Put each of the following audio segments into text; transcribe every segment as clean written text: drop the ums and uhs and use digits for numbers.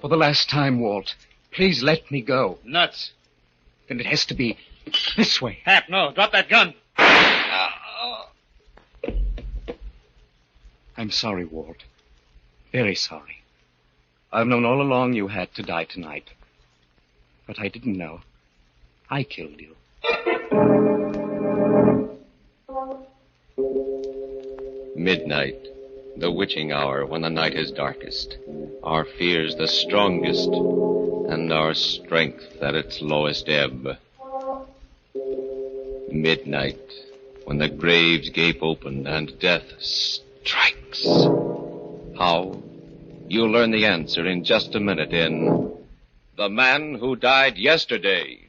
For the last time, Walt, please let me go. Nuts. Then it has to be this way. Hap, no. Drop that gun. I'm sorry, Walt. Very sorry. I've known all along you had to die tonight. But I didn't know. I killed you. Midnight, the witching hour when the night is darkest, our fears the strongest, and our strength at its lowest ebb. Midnight, when the graves gape open and death strikes. How? You'll learn the answer in just a minute in The Man Who Died Yesterday.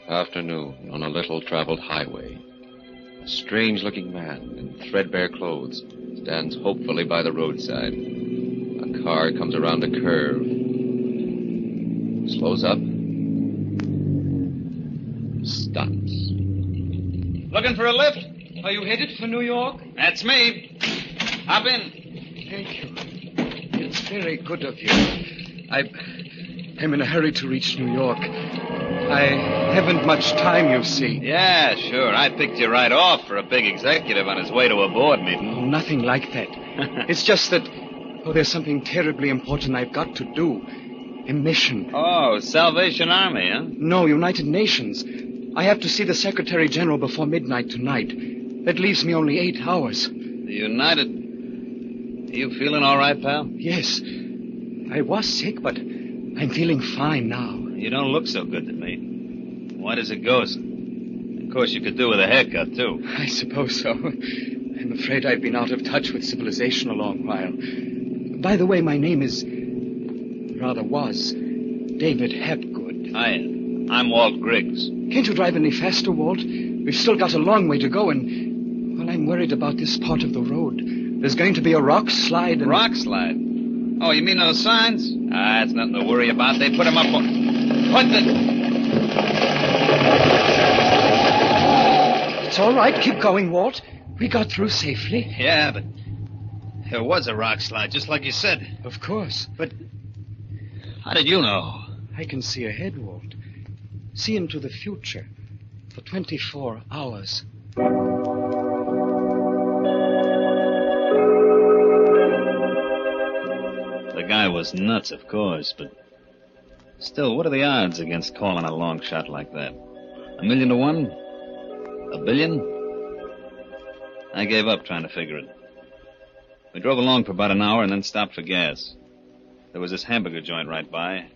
Afternoon on a little-traveled highway. A strange-looking man in threadbare clothes stands hopefully by the roadside. A car comes around a curve. Slows up. Stops. Looking for a lift? Are you headed for New York? That's me. Hop in. Thank you. It's very good of you. I'm in a hurry to reach New York. I haven't much time, you see. Yeah, sure. I picked you right off for a big executive on his way to a board meeting. No, nothing like that. It's just that, there's something terribly important I've got to do. A mission. Oh, Salvation Army, huh? No, United Nations. I have to see the Secretary General before midnight tonight. That leaves me only 8 hours. The United... Are you feeling all right, pal? Yes. I was sick, but I'm feeling fine now. You don't look so good to me. Why does it go? Of course, you could do with a haircut, too. I suppose so. I'm afraid I've been out of touch with civilization a long while. By the way, my name is... was David Hapgood. Hi, I'm Walt Griggs. Can't you drive any faster, Walt? We've still got a long way to go, and... well, I'm worried about this part of the road. There's going to be a rock slide and... Rock slide? Oh, you mean those signs? That's nothing to worry about. They put them up on... What the... It's all right. Keep going, Walt. We got through safely. Yeah, but... there was a rock slide, just like you said. Of course. But... how did you know? I can see ahead, Walt. See into the future. For 24 hours. The guy was nuts, of course, but... still, what are the odds against calling a long shot like that? 1,000,000 to 1? 1 billion? I gave up trying to figure it. We drove along for about an hour and then stopped for gas. There was this hamburger joint right by.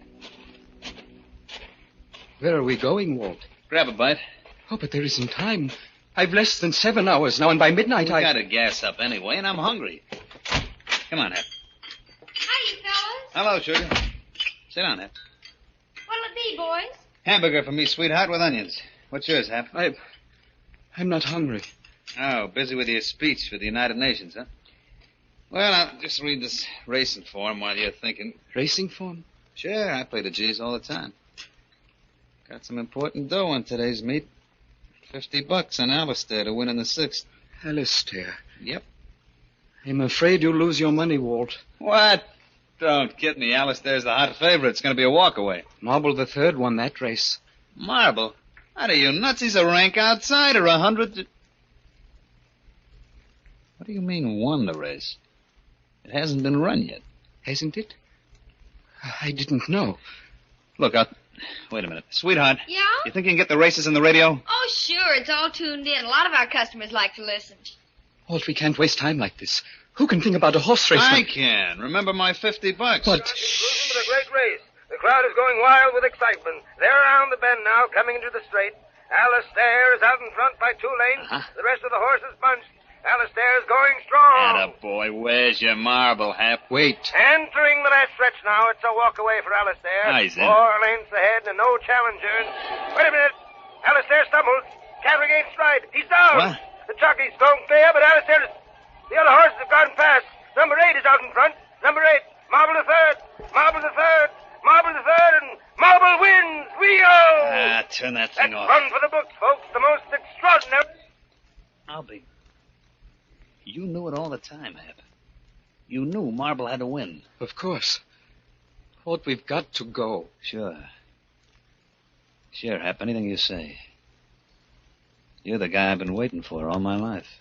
Where are we going, Walt? Grab a bite. Oh, but there isn't time. I've less than 7 hours now, and by midnight We gotta gas up anyway, and I'm hungry. Come on, Hep. Hiya, fellas. Hello, sugar. Sit down, Hep. What'll it be, boys? Hamburger for me, sweetheart, with onions. What's yours, Hep? I'm not hungry. Oh, busy with your speech for the United Nations, huh? Well, I'll just read this racing form while you're thinking. Racing form? Sure, I play the G's all the time. Got some important dough on today's meet. $50 on Alistair to win in the 6th. Alistair. Yep. I'm afraid you'll lose your money, Walt. What? Don't kid me. Alistair's the hot favorite. It's going to be a walkaway. Marble III won that race. Marble? What are you, nuts? He's a rank outsider. 100... What do you mean won the race? It hasn't been run yet. Hasn't it? I didn't know. Look, wait a minute. Sweetheart. Yeah? You think you can get the races in the radio? Oh, sure. It's all tuned in. A lot of our customers like to listen. Walt, we can't waste time like this. Who can think about a horse race? I can. Remember my $50. But... Cruising for the great race. The crowd is going wild with excitement. They're around the bend now, coming into the straight. Alistair is out in front by 2 lanes. Uh-huh. The rest of the horses bunched. Alistair's going strong. Attaboy, where's your marble, Hap? Wait. Entering the last stretch now. It's a walk away for Alistair. He's in. 4 lengths ahead and no challengers. Wait a minute. Alistair stumbles. Can't regain stride. He's down. What? The jockey's going clear, but Alistair... The other horses have gone fast. Number 8 is out in front. Number 8. Marble the third. Marble the third. Marble the third. And Marble wins. Rio! Turn that That's thing off. fun for the books, folks. The most extraordinary... I'll be... You knew it all the time, Hap. You knew Marble had to win. Of course. Walt, we've got to go. Sure. Sure, Hap, anything you say. You're the guy I've been waiting for all my life.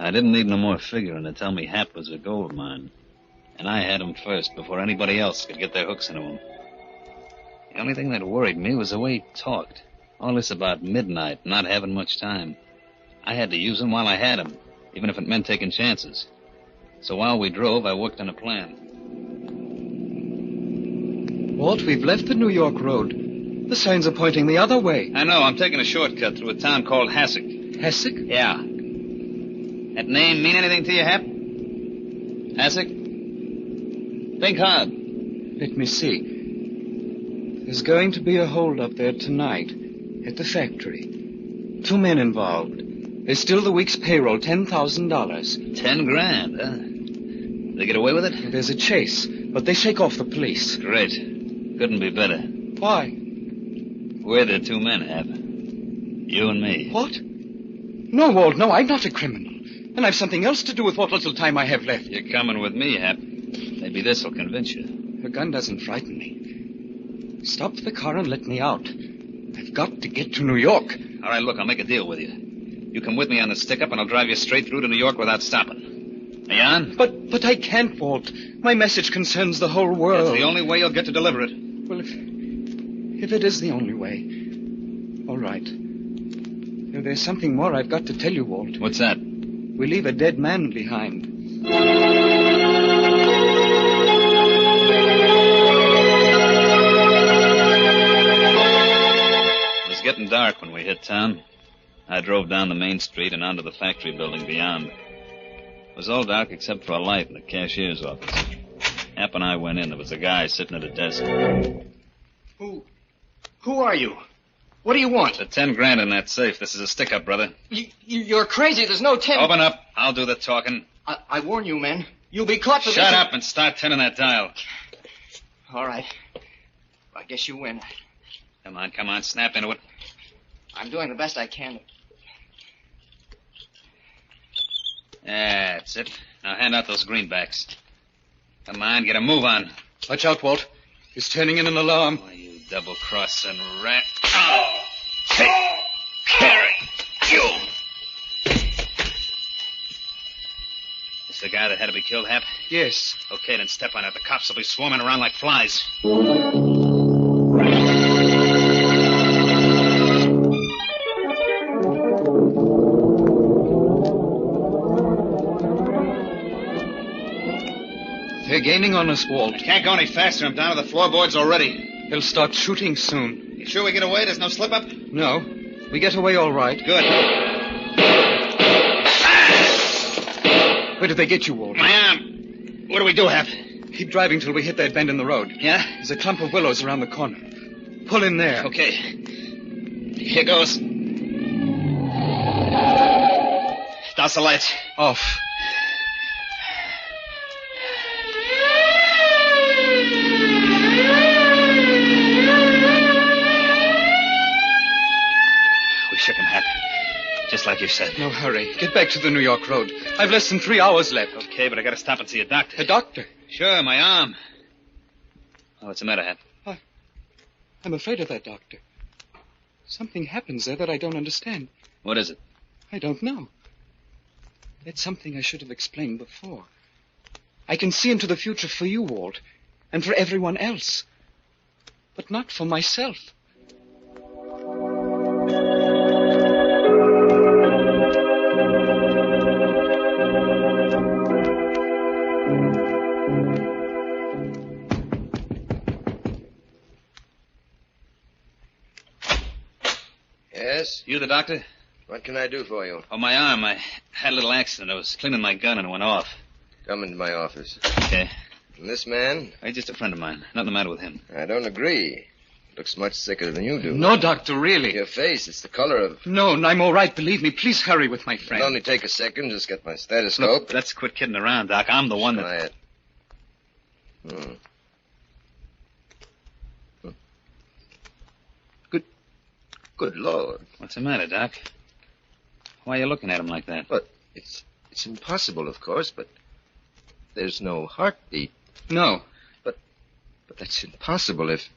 I didn't need no more figuring to tell me Hap was a gold mine. And I had him first before anybody else could get their hooks into him. The only thing that worried me was the way he talked. All this about midnight, not having much time. I had to use him while I had him, even if it meant taking chances. So while we drove, I worked on a plan. Walt, we've left the New York Road. The signs are pointing the other way. I know, I'm taking a shortcut through a town called Hasek. Hasek? Yeah. That name mean anything to you, Hap? Hasek? Think hard. Let me see. There's going to be a hold-up there tonight at the factory. 2 men involved. There's still the week's payroll, $10,000. 10 grand, huh? They get away with it? There's a chase, but they shake off the police. Great. Couldn't be better. Why? We're the 2 men, Hap. You and me. What? No, Walt, no, I'm not a criminal. And I've something else to do with what little time I have left. You're coming with me, Hap. Maybe this'll convince you. A gun doesn't frighten me. Stop the car and let me out. I've got to get to New York. All right, look, I'll make a deal with you. You come with me on the stick-up, and I'll drive you straight through to New York without stopping. Are you on? But I can't, Walt. My message concerns the whole world. That's the only way you'll get to deliver it. Well, if it is the only way, all right. There's something more I've got to tell you, Walt. What's that? We leave a dead man behind. It was getting dark when we hit town. I drove down the main street and onto the factory building beyond. It was all dark except for a light in the cashier's office. Hap and I went in. There was a guy sitting at a desk. Who are you? What do you want? The 10 grand in that safe. This is a stick-up, brother. You're crazy. There's no 10... Open up. I'll do the talking. I warn you, men. You'll be caught for this. Shut up and start turning that dial. All right. I guess you win. Come on. Snap into it. I'm doing the best I can. That's it. Now hand out those greenbacks. Come on, get a move on. Watch out, Walt. He's turning in an alarm. Oh, you double-crossing rat. Oh! Take Carry you! It's the guy that had to be killed, Hap? Yes. Okay, then step on it. The cops will be swarming around like flies. They're gaining on us, Walt. Can't go any faster. I'm down to the floorboards already. They'll start shooting soon. You sure we get away? There's no slip-up? No. We get away all right. Good. Where did they get you, Walt? My arm. What do we do, Hap? Keep driving till we hit that bend in the road. Yeah? There's a clump of willows around the corner. Pull in there. Okay. Here goes. Douse the lights. Off. Shook him, Hap. Just like you said. No hurry. Get back to the New York Road. I've less than 3 hours left. Okay, but I gotta stop and see a doctor. A doctor? Sure, my arm. Oh, what's the matter, Hap? I'm afraid of that doctor. Something happens there that I don't understand. What is it? I don't know. It's something I should have explained before. I can see into the future for you, Walt, and for everyone else. But not for myself. You the doctor? What can I do for you? Oh, my arm. I had a little accident. I was cleaning my gun and it went off. Come into my office. Okay. And this man? He's just a friend of mine. Nothing the matter with him. I don't agree. Looks much sicker than you do. No, doctor, really. Your face, it's the color of... No, I'm all right. Believe me. Please hurry with my friend. It'll only take a second. Just get my stethoscope. Look, let's quit kidding around, Doc. I'm the one that... Quiet. Good Lord. What's the matter, Doc? Why are you looking at him like that? But it's impossible, of course, but there's no heartbeat. No. But that's impossible. If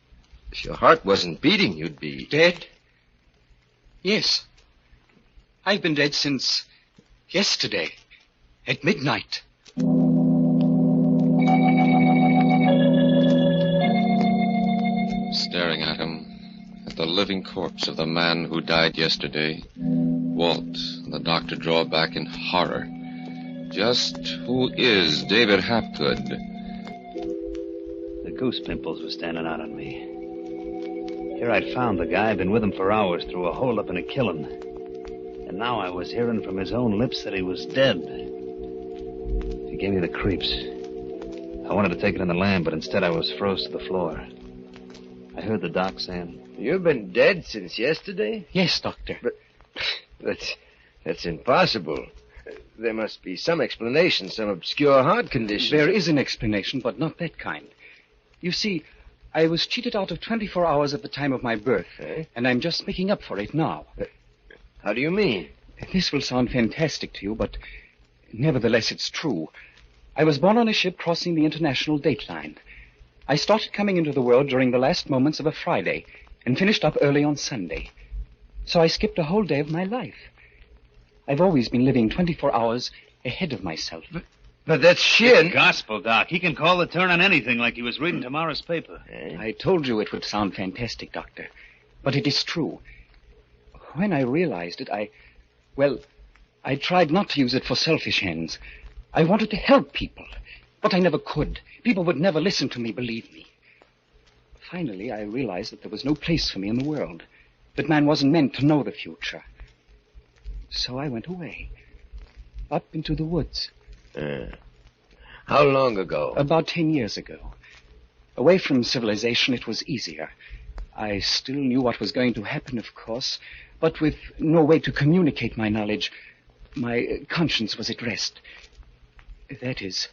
your heart wasn't beating, you'd be... Dead? Yes. I've been dead since yesterday, at midnight. Staring at him, at the living corpse of the man who died yesterday, Walt, the doctor, draw back in horror. Just who is David Hapgood? The goose pimples were standing out on me. Here I'd found the guy, been with him for hours through a hold-up and a killing. And now I was hearing from his own lips that he was dead. He gave me the creeps. I wanted to take it in the land, but instead I was froze to the floor. I heard the doc saying... You've been dead since yesterday? Yes, doctor. But that's impossible. There must be some explanation, some obscure heart condition. There is an explanation, but not that kind. You see, I was cheated out of 24 hours at the time of my birth, and I'm just making up for it now. How do you mean? This will sound fantastic to you, but nevertheless it's true. I was born on a ship crossing the international date line. I started coming into the world during the last moments of a Friday and finished up early on Sunday. So I skipped a whole day of my life. I've always been living 24 hours ahead of myself. But that's shit. It's gospel, Doc. He can call the turn on anything like he was reading tomorrow's paper. I told you it would sound fantastic, Doctor. But it is true. When I realized it, I tried not to use it for selfish ends. I wanted to help people, but I never could. People would never listen to me, believe me. Finally, I realized that there was no place for me in the world, that man wasn't meant to know the future. So I went away, up into the woods. How long ago? About 10 years ago. Away from civilization, it was easier. I still knew what was going to happen, of course, but with no way to communicate my knowledge, my conscience was at rest. That is,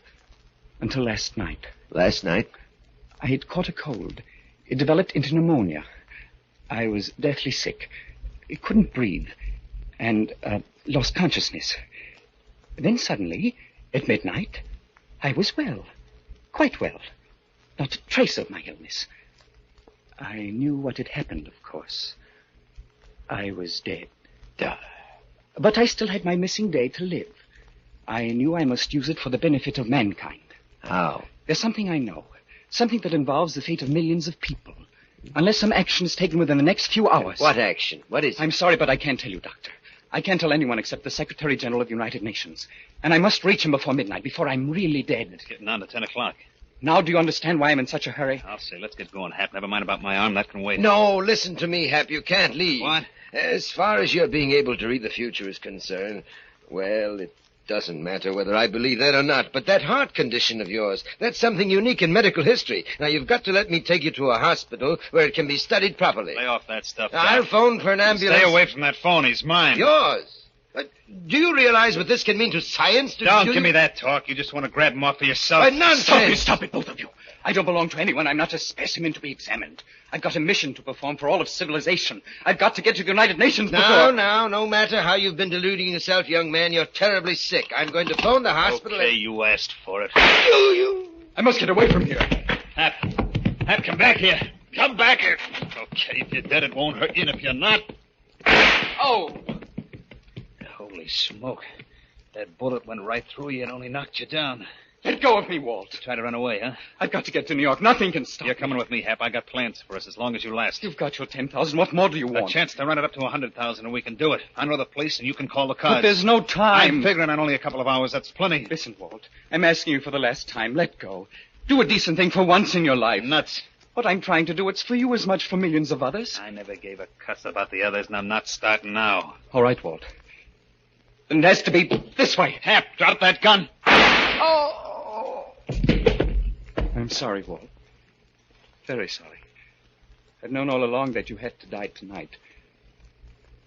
until last night. Last night? I had caught a cold. It developed into pneumonia. I was deathly sick. I couldn't breathe, and lost consciousness. Then suddenly, at midnight, I was well. Quite well. Not a trace of my illness. I knew what had happened, of course. I was dead. But I still had my missing day to live. I knew I must use it for the benefit of mankind. How? There's something I know. Something that involves the fate of millions of people. Unless some action is taken within the next few hours. What action? What is it? I'm sorry, but I can't tell you, Doctor. I can't tell anyone except the Secretary General of the United Nations. And I must reach him before midnight, before I'm really dead. It's getting on to 10 o'clock. Now do you understand why I'm in such a hurry? I'll say, let's get going, Hap. Never mind about my arm. That can wait. No, listen to me, Hap. You can't leave. What? As far as your being able to read the future is concerned, well, it doesn't matter whether I believe that or not, but that heart condition of yours, that's something unique in medical history. Now, you've got to let me take you to a hospital where it can be studied properly. Lay off that stuff, Doc. I'll phone for an ambulance. Stay away from that phone. He's mine. Yours? But do you realize what this can mean to science? Don't give me that talk. You just want to grab him off for yourself. But nonsense! Stop it, both of you. I don't belong to anyone. I'm not a specimen to be examined. I've got a mission to perform for all of civilization. I've got to get to the United Nations before... Now, no matter how you've been deluding yourself, young man, you're terribly sick. I'm going to phone the hospital. Okay, you asked for it. I must get away from here. Hap, come back here. Come back here. Okay, if you're dead, it won't hurt you, and if you're not... Oh! Holy smoke. That bullet went right through you and only knocked you down. Let go of me, Walt. Try to run away, huh? I've got to get to New York. Nothing can stop You're me. coming with me, Hap. I got plans for us as long as you last. You've got your 10,000. What more do you want? A chance to run it up to 100,000, and we can do it. I know the place, and you can call the cars. But there's no time. I'm figuring on only a couple of hours. That's plenty. Listen, Walt. I'm asking you for the last time. Let go. Do a decent thing for once in your life. Nuts. What I'm trying to do, it's for you as much for millions of others. I never gave a cuss about the others, and I'm not starting now. All right, Walt. Then it has to be this way. Hap, drop that gun. Oh! I'm sorry, Walt. Very sorry. I've known all along that you had to die tonight.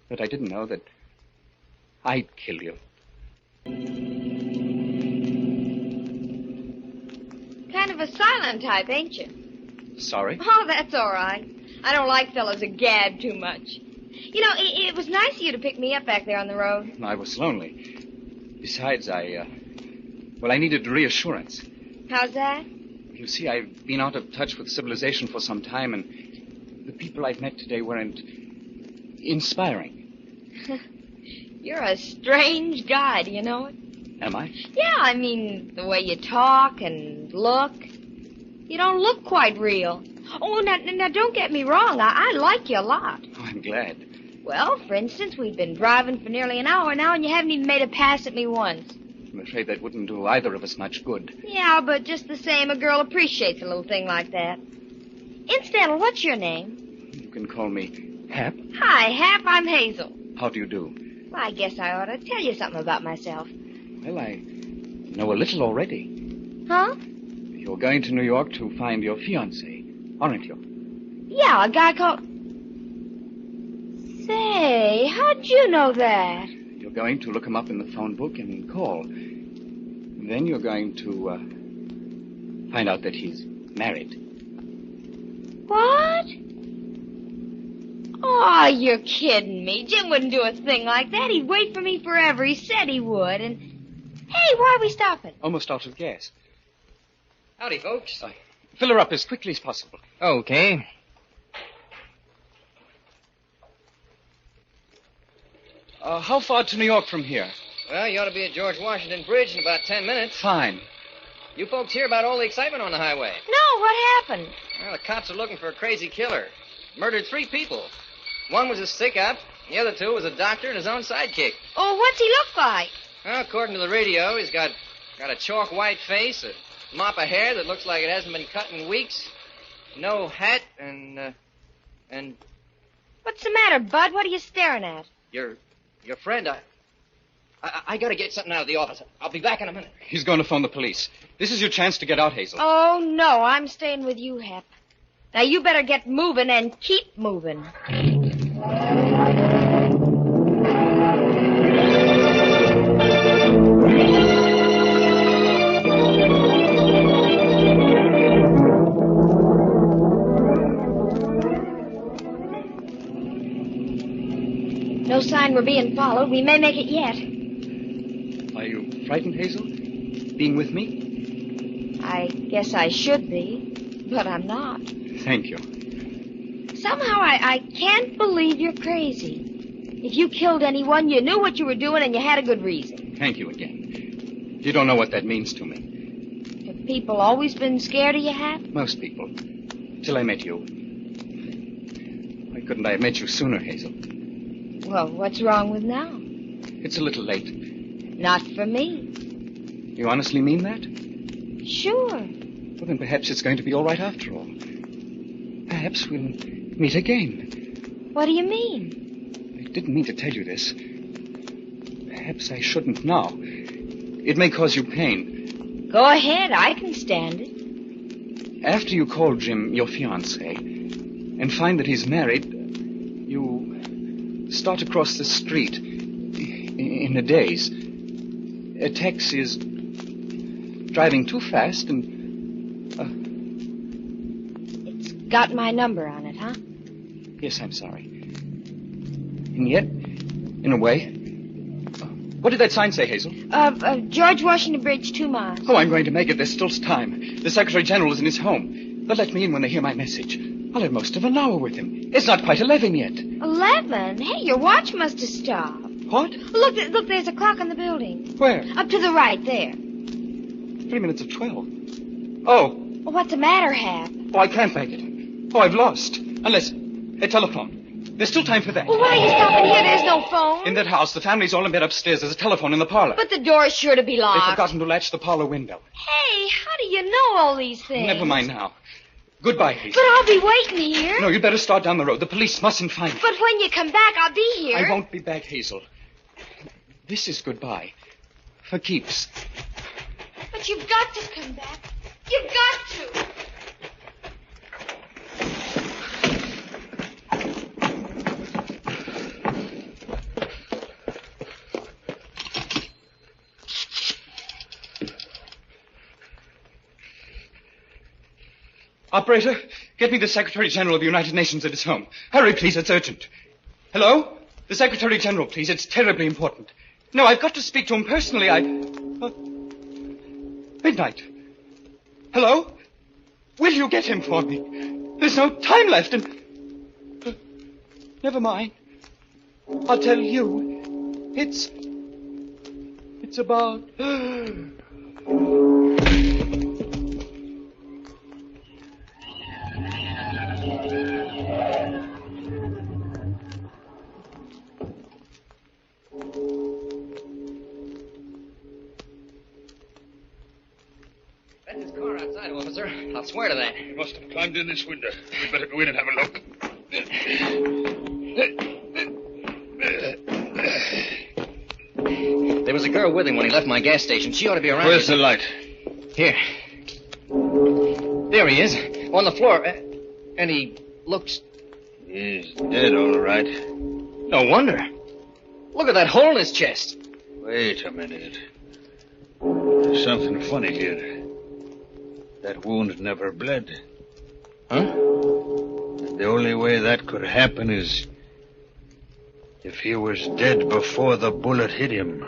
But I didn't know that I'd kill you. Kind of a silent type, ain't you? Sorry? Oh, that's all right. I don't like fellows that gab too much. You know, it was nice of you to pick me up back there on the road. I was lonely. Besides, I needed reassurance. How's that? You see, I've been out of touch with civilization for some time, and the people I've met today weren't inspiring. You're a strange guy, do you know it? Am I? Yeah, I mean, the way you talk and look. You don't look quite real. Oh, now don't get me wrong. I like you a lot. Oh, I'm glad. Well, for instance, we've been driving for nearly an hour now, and you haven't even made a pass at me once. I'm afraid that wouldn't do either of us much good. Yeah, but just the same, a girl appreciates a little thing like that. Incidental, what's your name? You can call me Hap. Hi, Hap. I'm Hazel. How do you do? Well, I guess I ought to tell you something about myself. Well, I know a little already. Huh? You're going to New York to find your fiancé, aren't you? Yeah, a guy called... Say, how'd you know that? You're going to look him up in the phone book and call. Then you're going to find out that he's married. What? Oh, you're kidding me. Jim wouldn't do a thing like that. He'd wait for me forever. He said he would. And, hey, why are we stopping? Almost out of gas. Howdy, folks. Fill her up as quickly as possible. Okay. How far to New York from here? Well, you ought to be at George Washington Bridge in about 10 minutes. Fine. You folks hear about all the excitement on the highway? No, what happened? Well, the cops are looking for a crazy killer. Murdered 3 people. One was a stick-up. The other 2 was a doctor and his own sidekick. Oh, what's he look like? Well, according to the radio, he's got a chalk white face, a mop of hair that looks like it hasn't been cut in weeks, no hat, and... What's the matter, Bud? What are you staring at? Your friend, I gotta get something out of the office. I'll be back in a minute. He's going to phone the police. This is your chance to get out, Hazel. Oh, no, I'm staying with you, Hap. Now, you better get moving and keep moving. No sign we're being followed. We may make it yet. Are you frightened, Hazel? Being with me? I guess I should be, but I'm not. Thank you. Somehow I can't believe you're crazy. If you killed anyone, you knew what you were doing and you had a good reason. Thank you again. You don't know what that means to me. Have people always been scared of you, Hap? Most people. Till I met you. Why couldn't I have met you sooner, Hazel? Well, what's wrong with now? It's a little late. Not for me. You honestly mean that? Sure. Well, then perhaps it's going to be all right after all. Perhaps we'll meet again. What do you mean? I didn't mean to tell you this. Perhaps I shouldn't now. It may cause you pain. Go ahead. I can stand it. After you call Jim your fiancé and find that he's married, you start across the street in a daze. Tex is driving too fast and... It's got my number on it, huh? Yes, I'm sorry. And yet, in a way... What did that sign say, Hazel? George Washington Bridge, 2 miles. Oh, I'm going to make it. There's still time. The Secretary General is in his home. They'll let me in when they hear my message. I'll have most of an hour with him. It's not quite 11 yet. 11? Hey, your watch must have stopped. What? Look, there's a clock on the building. Where? Up to the right, there. 3 minutes of 12. Oh. Well, what's the matter, Hap? Oh, I can't make it. Oh, I've lost. Unless... a telephone. There's still time for that. Well, why are you stopping here? There's no phone. In that house, the family's all in bed upstairs. There's a telephone in the parlor. But the door's sure to be locked. They've forgotten to latch the parlor window. Hey, how do you know all these things? Never mind now. Goodbye, Hazel. But I'll be waiting here. No, you'd better start down the road. The police mustn't find you. But when you come back, I'll be here. I won't be back, Hazel. This is goodbye. For keeps. But you've got to come back. You've got to. Operator, get me the Secretary General of the United Nations at his home. Hurry, please. It's urgent. Hello? The Secretary General, please. It's terribly important. No, I've got to speak to him personally. Midnight. Hello? Will you get him for me? There's no time left and... never mind. I'll tell you. It's about... That's his car outside, officer. I'll swear to that. He must have climbed in this window. We'd better go in and have a look. There was a girl with him when he left my gas station. She ought to be around. Where's the light? Here. There he is, on the floor. And he looks... He's dead, all right. No wonder. Look at that hole in his chest. Wait a minute. There's something funny here. That wound never bled. Huh? And the only way that could happen is if he was dead before the bullet hit him.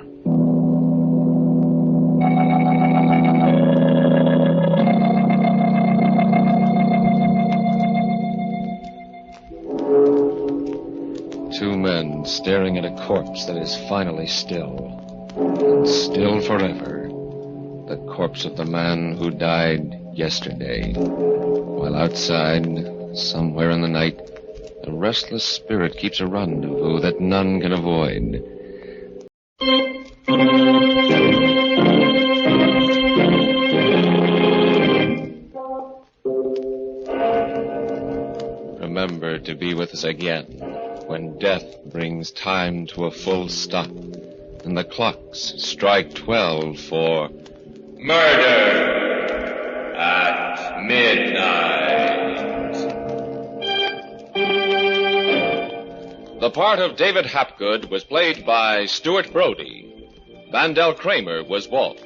Two men staring at a corpse that is finally still. And still forever. The corpse of the man who died yesterday. While outside, somewhere in the night, a restless spirit keeps a rendezvous that none can avoid. Remember to be with us again when death brings time to a full stop and the clocks strike 12 for Murder at Midnight. The part of David Hapgood was played by Stuart Brody. Vandell Kramer was Walt.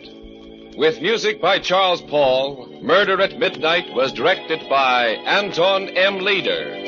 With music by Charles Paul, Murder at Midnight was directed by Anton M. Leader.